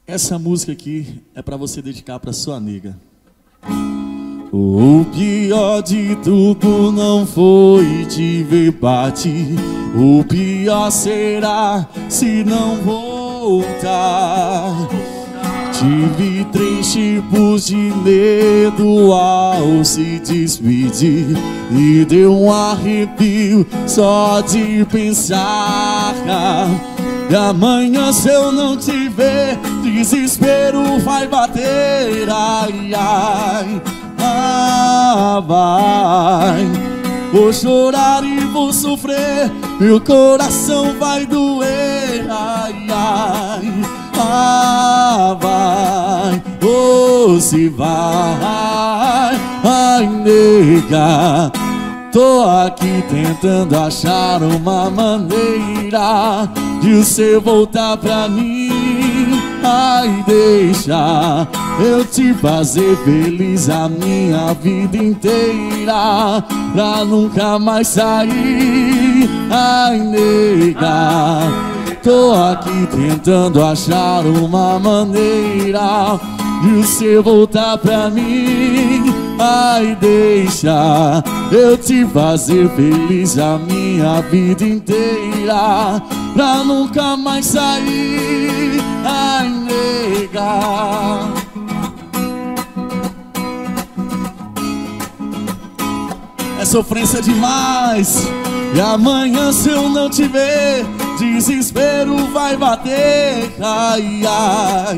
Essa música aqui é pra você dedicar pra sua nega. O pior de tudo não foi te ver partir. O pior será se não voltar. Tive 3 tipos de medo ao se despedir, e deu um arrepio só de pensar. E amanhã se eu não te ver, desespero vai bater. Ai, ai, vai. Vou chorar e vou sofrer, meu coração vai doer. Ai, ai, vai. Se vai, ai, nega. Tô aqui tentando achar uma maneira de você voltar pra mim. Ai, deixa eu te fazer feliz a minha vida inteira, pra nunca mais sair. Ai, nega, tô aqui tentando achar uma maneira de você voltar pra mim. Ai, deixa eu te fazer feliz a minha vida inteira, pra nunca mais sair. Ai, nega. É sofrência demais. E amanhã se eu não te ver, desespero vai bater. Ai, ai,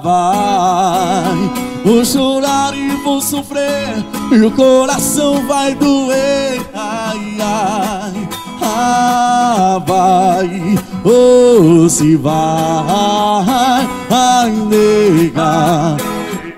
vai. Vou chorar e vou sofrer, meu coração vai doer. Ai, ai, vai. Se vai, ai, nega.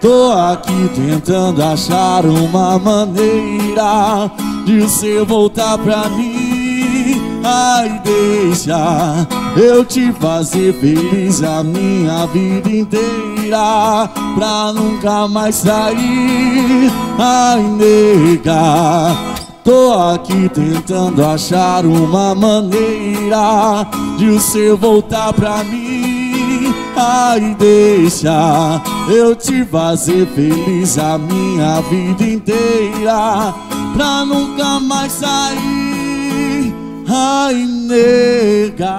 Tô aqui tentando achar uma maneira de você voltar pra mim. Ai, deixa eu te fazer feliz a minha vida inteira, pra nunca mais sair. Ai, nega, tô aqui tentando achar uma maneira de você voltar pra mim. Ai, deixa eu te fazer feliz a minha vida inteira, pra nunca mais sair. Ai, nega.